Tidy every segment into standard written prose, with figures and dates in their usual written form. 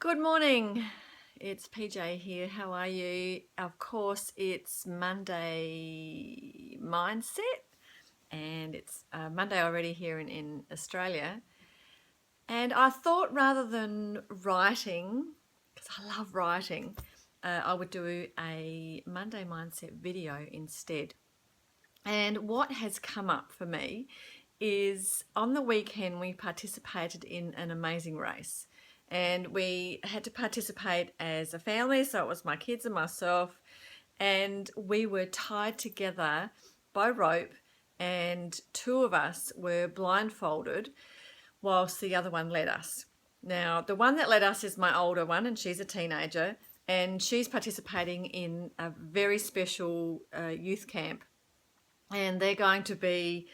Good morning. It's PJ here. How are you? Of course, it's Monday mindset, and it's Monday already here in Australia. And I thought rather than writing, because I love writing, I would do a Monday mindset video instead. And what has come up for me is on the weekend we participated in an amazing race. And we had to participate as a family, so it was my kids and myself, and we were tied together by rope, and two of us were blindfolded whilst the other one led us. Now, the one that led us is my older one, and she's a teenager, and she's participating in a very special youth camp, and they're going to be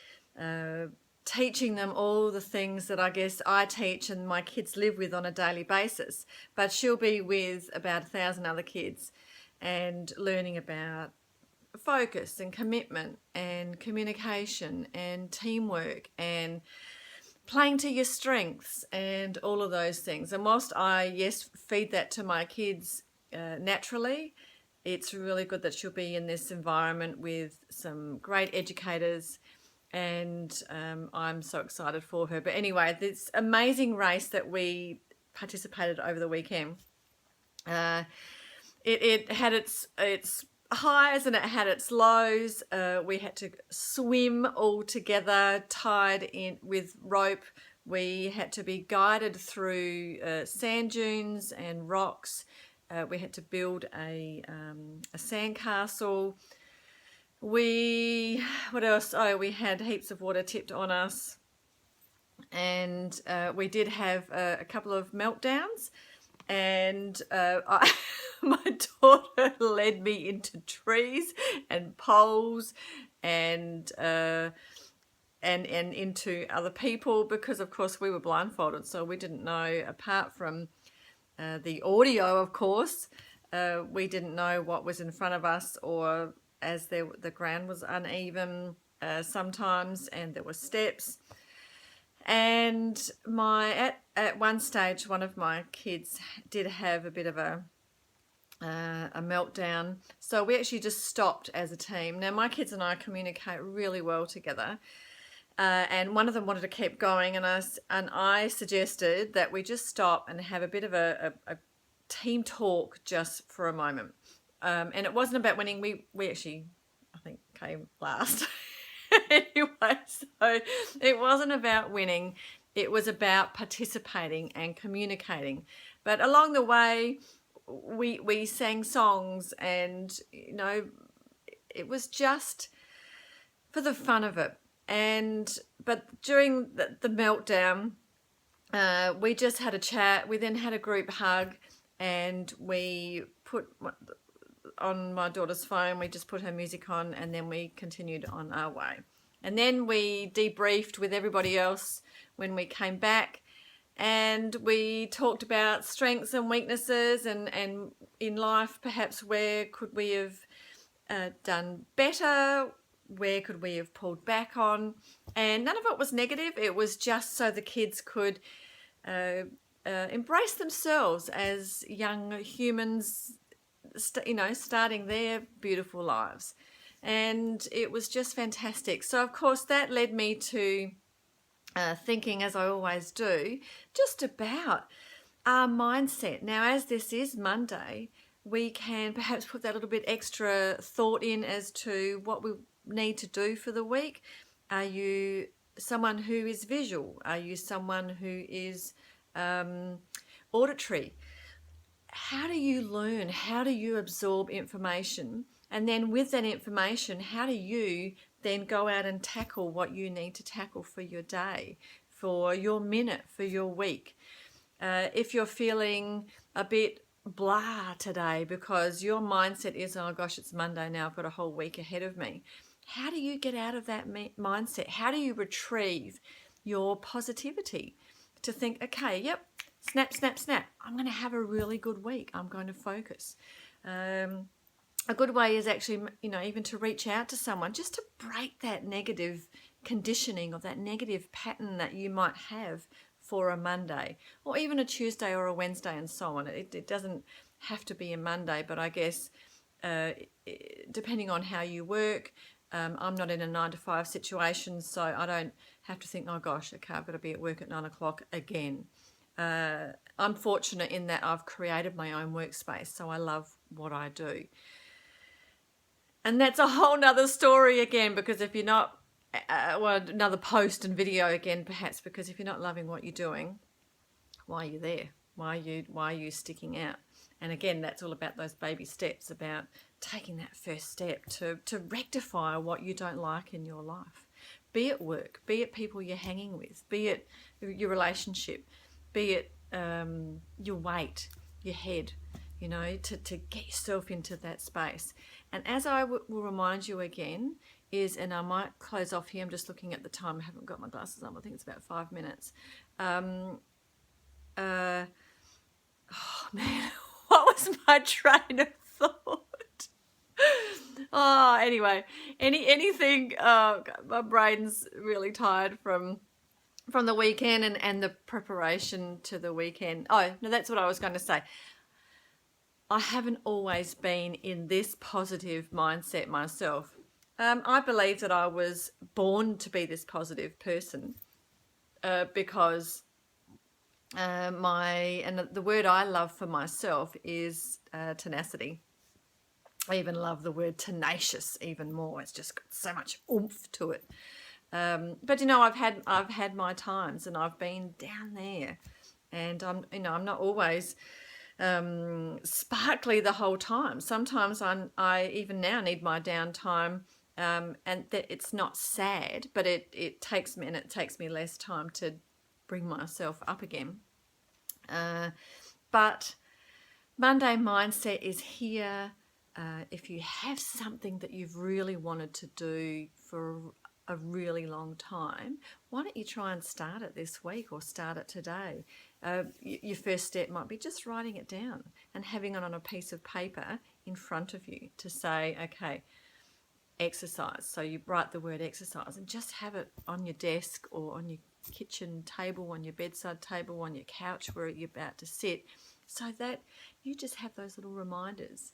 teaching them all the things that I guess I teach and my kids live with on a daily basis. But she'll be with about 1,000 other kids and learning about focus and commitment and communication and teamwork and playing to your strengths and all of those things. And whilst I, yes, feed that to my kids naturally, it's really good that she'll be in this environment with some great educators, and I'm so excited for her. But anyway, this amazing race that we participated over the weekend, it had its highs and it had its lows. We had to swim all together, tied in with rope. We had to be guided through sand dunes and rocks. We had to build a sandcastle. What else? Oh, we had heaps of water tipped on us. And we did have a couple of meltdowns. And my daughter led me into trees and poles and into other people because, of course, we were blindfolded. So we didn't know, apart from the audio, of course, we didn't know what was in front of us, or as the ground was uneven sometimes, and there were steps. And at one stage, one of my kids did have a bit of a meltdown. So we actually just stopped as a team. Now, my kids and I communicate really well together. And one of them wanted to keep going, and I suggested that we just stop and have a bit of a team talk just for a moment. And it wasn't about winning. We actually, I think, came last. Anyway, so it wasn't about winning. It was about participating and communicating. But along the way, we sang songs, and it was just for the fun of it. But during the meltdown, we just had a chat. We then had a group hug, and we put on my daughter's phone, we just put her music on, and then we continued on our way. And then we debriefed with everybody else when we came back, and we talked about strengths and weaknesses, and in life, perhaps where could we have done better, where could we have pulled back on. And none of it was negative. It was just so the kids could embrace themselves as young humans, starting their beautiful lives. And it was just fantastic. So, of course, that led me to thinking, as I always do, just about our mindset. Now, as this is Monday, we can perhaps put that little bit extra thought in as to what we need to do for the week. Are you someone who is visual? Are you someone who is auditory? How do you learn? How do you absorb information? And then with that information, how do you then go out and tackle what you need to tackle for your day, for your minute, for your week? If you're feeling a bit blah today because your mindset is, oh gosh, it's Monday now, I've got a whole week ahead of me. How do you get out of that mindset? How do you retrieve your positivity to think, okay, yep, snap, snap, snap. I'm going to have a really good week. I'm going to focus. A good way is actually, even to reach out to someone just to break that negative conditioning or that negative pattern that you might have for a Monday, or even a Tuesday or a Wednesday, and so on. It doesn't have to be a Monday, but I guess depending on how you work, I'm not in a 9 to 5 situation, so I don't have to think, oh gosh, okay, I've got to be at work at 9 o'clock again. I'm fortunate in that I've created my own workspace, so I love what I do. And that's a whole nother story again, because if you're not, well, another post and video again, perhaps, because if you're not loving what you're doing, why are you there? Why are you sticking out? And again, that's all about those baby steps, about taking that first step to rectify what you don't like in your life. Be it work, be it people you're hanging with, be it your relationship, be it your weight, your head, you know, to get yourself into that space. And as I will remind you again, and I might close off here, I'm just looking at the time, I haven't got my glasses on, I think it's about 5 minutes. Oh man, what was my train of thought? Oh, anyway, anything. My brain's really tired from the weekend and the preparation to the weekend. Oh no, that's what I was going to say. I haven't always been in this positive mindset myself. I believe that I was born to be this positive person because the word I love for myself is tenacity. I even love the word tenacious even more. It's just got so much oomph to it. But you know, I've had my times, and I've been down there, and I'm not always sparkly the whole time. Sometimes I even now need my downtime, and that it's not sad, but it takes me less time to bring myself up again. But Monday Mindset is here. If you have something that you've really wanted to do for a really long time, why don't you try and start it this week, or start it today? Your first step might be just writing it down and having it on a piece of paper in front of you to say, okay, exercise. So you write the word exercise and just have it on your desk or on your kitchen table, on your bedside table, on your couch where you're about to sit, so that you just have those little reminders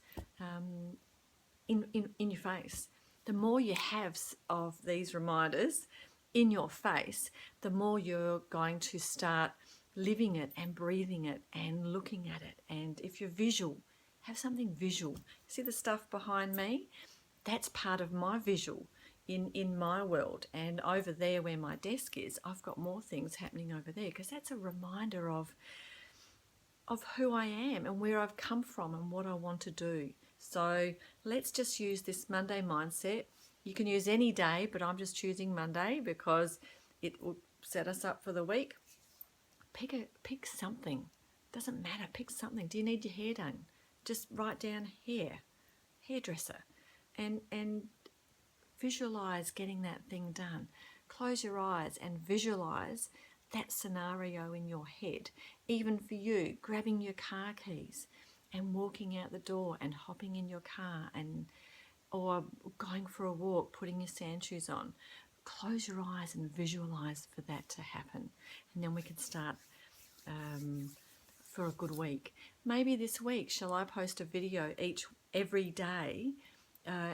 in your face. The more you have of these reminders in your face, the more you're going to start living it and breathing it and looking at it. And if you're visual, have something visual. See the stuff behind me? That's part of my visual in my world. And over there where my desk is, I've got more things happening over there, because that's a reminder of who I am and where I've come from and what I want to do. So let's just use this Monday mindset. You can use any day, but I'm just choosing Monday because it will set us up for the week. Pick something. Doesn't matter. Pick something. Do you need your hair done? Just write down hairdresser, and visualize getting that thing done. Close your eyes and visualize that scenario in your head. Even for you, grabbing your car keys and walking out the door and hopping in your car, or going for a walk, putting your sand shoes on. Close your eyes and visualize for that to happen, and then we can start for a good week. Maybe this week, shall I post a video every day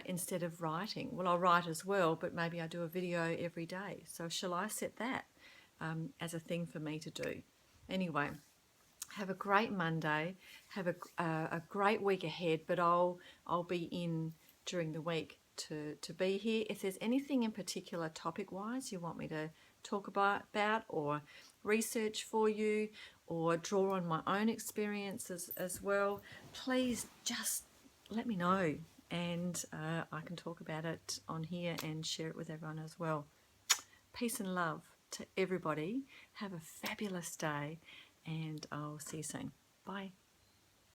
instead of writing? Well, I'll write as well, but maybe I do a video every day. So shall I set that as a thing for me to do? Anyway, have a great Monday. Have a great week ahead, but I'll be in during the week to be here. If there's anything in particular topic-wise you want me to talk about or research for you, or draw on my own experiences as well, please just let me know, and I can talk about it on here and share it with everyone as well. Peace and love to everybody. Have a fabulous day, and I'll see you soon. Bye.